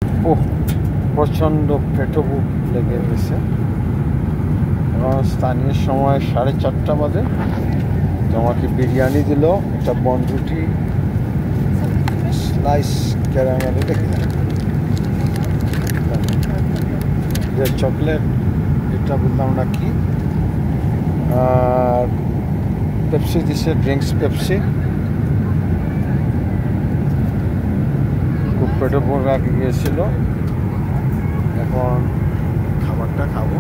ওহ, প্রচণ্ড পেটে বুক লেগে গেছে। এবং স্থানীয় সময় 4:30 বাজে। তো আমাকে বিরিয়ানি দিল, একটা বনরুটি, স্লাইস ক্যারামেল, দেখি যে চকলেট, এটা বললাম না কি, আর পেপসি দিছে, ড্রিঙ্কস পেপসি। খুব পেটে ভোগ রাখে গিয়েছিল। এখন খাবারটা খাবো,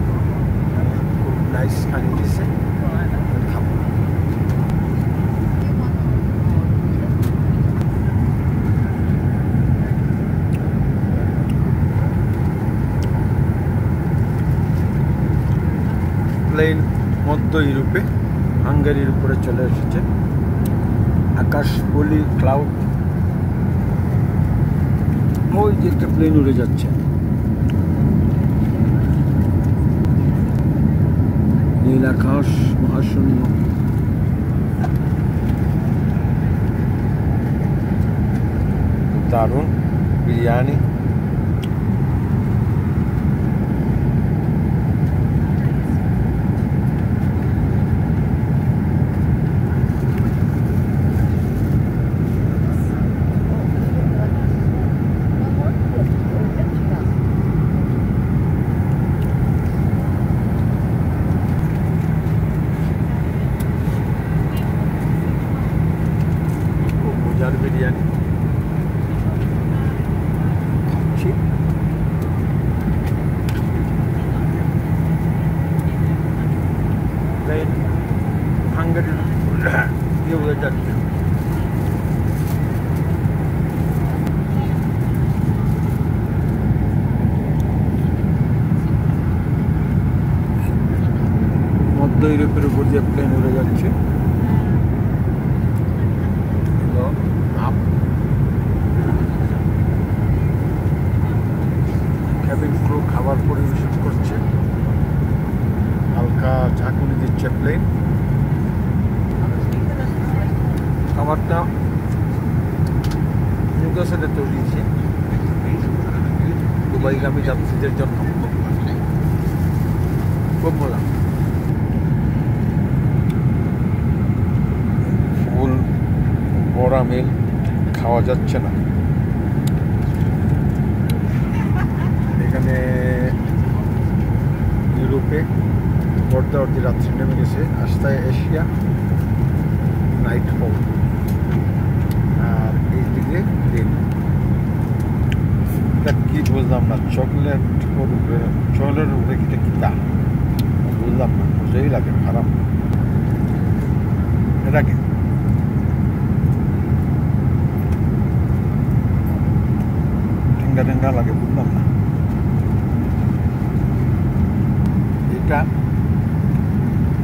খুব নাইস খালি দিছে, খাবো। প্লেন মধ্য ইউরোপে, হাঙ্গেরির উপরে চলে এসেছে। আকাশ ফুলি ক্লাউড। ওই যে একটা প্লেন উড়ে যাচ্ছে, নীল আকাশ, মহাশূন্য। দারুণ বিরিয়ানি। বিরিয়ানি খাচ্ছি। প্লেন হাঙ্গেরির দিয়ে উড়ে যাচ্ছে। মধ্য ইউরোপের উপর দিয়ে প্লেন উড়ে যাচ্ছে। ক্যাবিন ক্রু খাবার পরিবেশন করছে, হালকা ঝাঁকুনি দিচ্ছে প্লেন। খাবারটা নিউক্যাসলে তৈরি হয়েছে দুবাইগামী যাত্রীদের জন্য। খুব মজা। ফুল বড়া মিল খাওয়া যাচ্ছে না এখানে। ইউরোপে পর্দা অর্ধি রাত্রি নেমে গেছে, আস্তায় এশিয়া নাইট ফল, আর এইদিকে দিন। এটা কি বুঝলাম না, চকলেট উপরে, চকলেটের উপরে কিটা কিতা বুঝলাম না, বুঝেই লাগে খারাপ। এটাকে ঠেঙ্গা ঠেঙ্গা লাগে, বুঝলাম না। এটা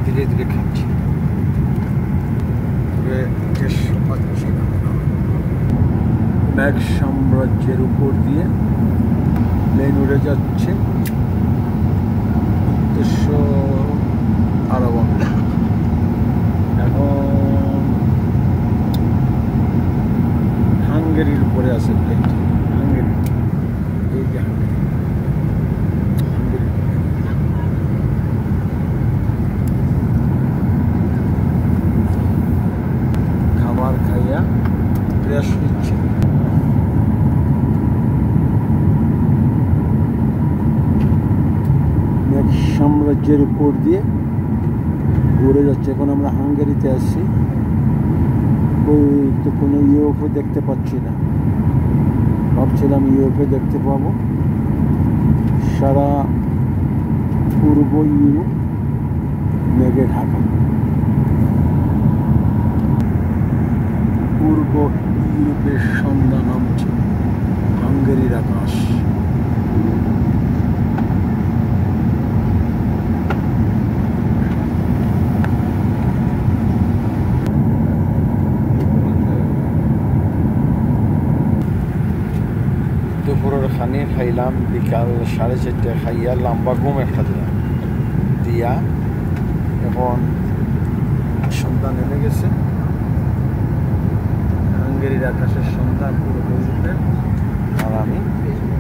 ধীরে ধীরে খাচ্ছি, মেঘ সাম্রাজ্যের উপর দিয়ে প্লেন উড়ে যাচ্ছে, উদ্দেশ্য আরব। এখন হাঙ্গেরির উপরে আছে প্লেনটি। হাঙ্গেরি, এই যে হাঙ্গেরি, খাবার খাইয়া ফ্রেশ হচ্ছে। মেঘ সাম্রাজ্যের উপর দিয়ে ঘুরে যাচ্ছে। এখন আমরা হাঙ্গেরিতে আসছি, ওই তো কোনো ইউএফও দেখতে পাচ্ছি না। ভাবছিলাম ইউএফও দেখতে পাবো। সারা পূর্ব ইউরোপ মেঘে ঢাকা। পূর্ব ইউরোপের সন্ধ্যা নামছে, হাঙ্গেরির আকাশ। দুপুরের খানি খাইলাম, বিকাল 4:30 খাইয়া লম্বা ঘুম একটা দিলাম দিয়া এখন সন্ধ্যা নেমে গেছে। হাঙ্গেরির আকাশের সন্ধ্যা পুরো হয়ে, আর আমি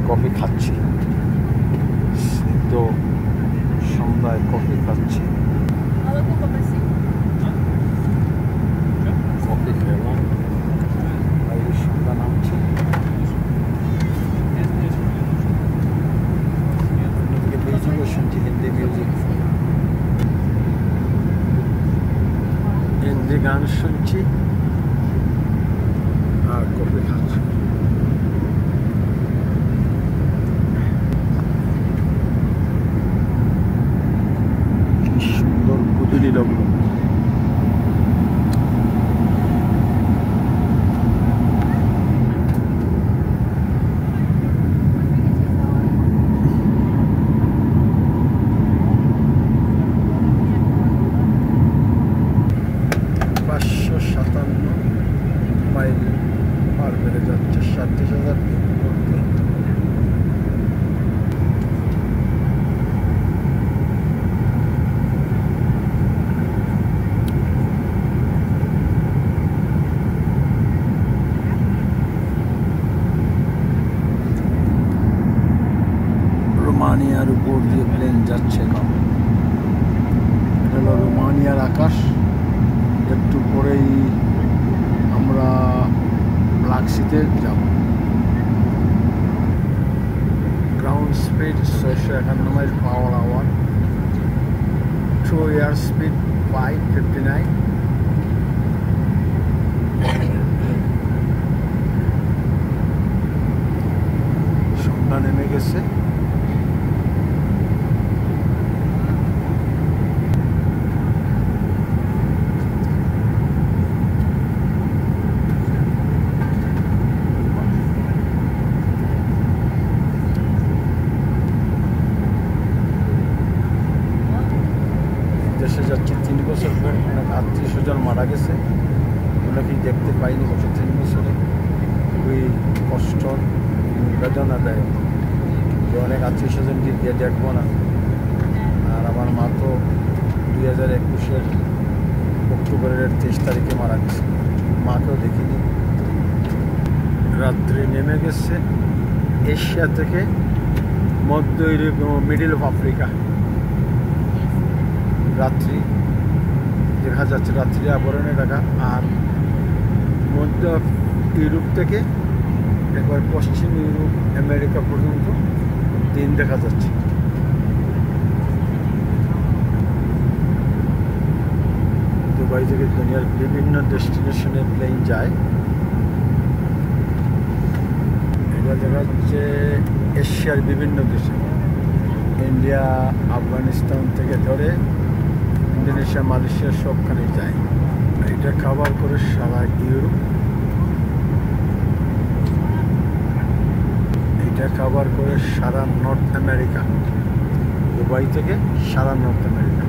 কফি খাচ্ছি, সিদ্ধ সন্ধ্যায় কফি খাচ্ছি। কফি খেলাম, বাইরে সন্ধ্যা নামছে। মিউজিকও শুনছি, হিন্দি মিউজিক, হিন্দি গান শুনছি আর কফি খাচ্ছি। সুন্দর কুদুলি লগ্ন। মাইল পার বেড়ে যাচ্ছে, 37,000 মধ্যে। রোমানিয়ার উপর দিয়ে প্লেন যাচ্ছে না, এটা হলো রোমানিয়ার আকাশ। একটু পরেই আমরা ব্ল্যাক সিতে যাব। Ground speed 651 mile per hour, true air speed 559। সন্ধ্যা নেমে গেছে। দেশে যাচ্ছি 3 বছর পর। অনেক আত্মীয় স্বজন মারা গেছে, অনেকেই দেখতে পাইনি গত 3 বছরে। খুবই কষ্ট, বেদনা দেয় যে অনেক আত্মীয় স্বজনকে গিয়ে দেখবো না। আর আমার মা তো 2021 অক্টোবরের 23 তারিখে মারা গেছে, মাকেও দেখিনি। রাত্রি নেমে গেছে এশিয়া থেকে মধ্য ইউরোপ এবং মিডল অফ আফ্রিকা। রাত্রি দেখা যাচ্ছে, রাত্রি আবরণে ঢাকা। আর মধ্য ইউরোপ থেকে একবার পশ্চিম ইউরোপ আমেরিকা পর্যন্ত দিন দেখা যাচ্ছে। দুবাই থেকে দুনিয়ার বিভিন্ন ডেস্টিনেশনে প্লেন যায়। এটা দেখা যাচ্ছে এশিয়ার বিভিন্ন দেশে, ইন্ডিয়া, আফগানিস্তান থেকে ধরে ইন্দোনেশিয়া, মালয়েশিয়া সবখানে যায়। এটা কভার করে সারা ইউরোপ, এটা কভার করে সারা নর্থ আমেরিকা, দুবাই থেকে সারা north America.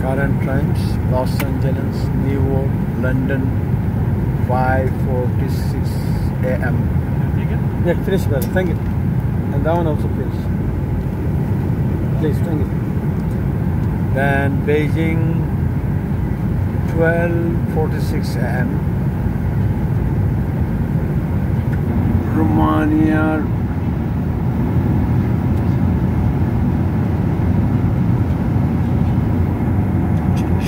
Current times Los Angeles, New York, London 5:46 AM. Yeah, finish brother, thank you. And that one also please. Please, thank you. Then Beijing 12:46 AM. Romania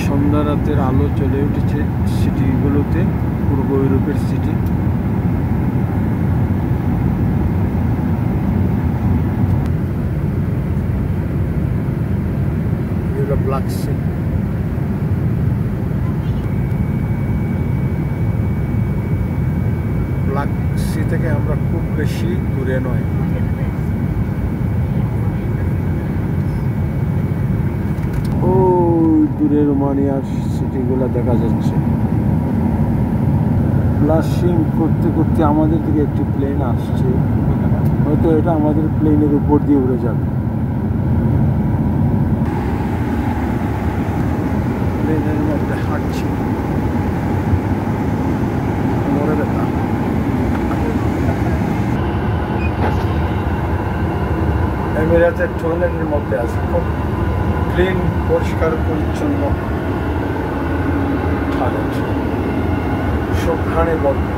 সন্ধ্যা রাতের আলো চলে উঠেছে সিটিগুলোতে, পূর্ব ইউরোপের city. Black sea, black sea থেকে আমরা খুব বেশি দূরে নয়। ও দূরে রোমানিয়ার সিটিগুলো দেখা যাচ্ছে। ফ্লাশিং করতে করতে আমাদের দিকে একটি প্লেন আসছে, হয়তো এটা আমাদের প্লেনের উপর দিয়ে উড়ে যাবে। প্লেনের মধ্যে হাঁটছি, মরে ব্যথা। এমিরেটের টয়লেটের মধ্যে আছে, খুব ক্লিন, পরিষ্কার পরিচ্ছন্ন টয়লেট, সবখানে বন্ধ।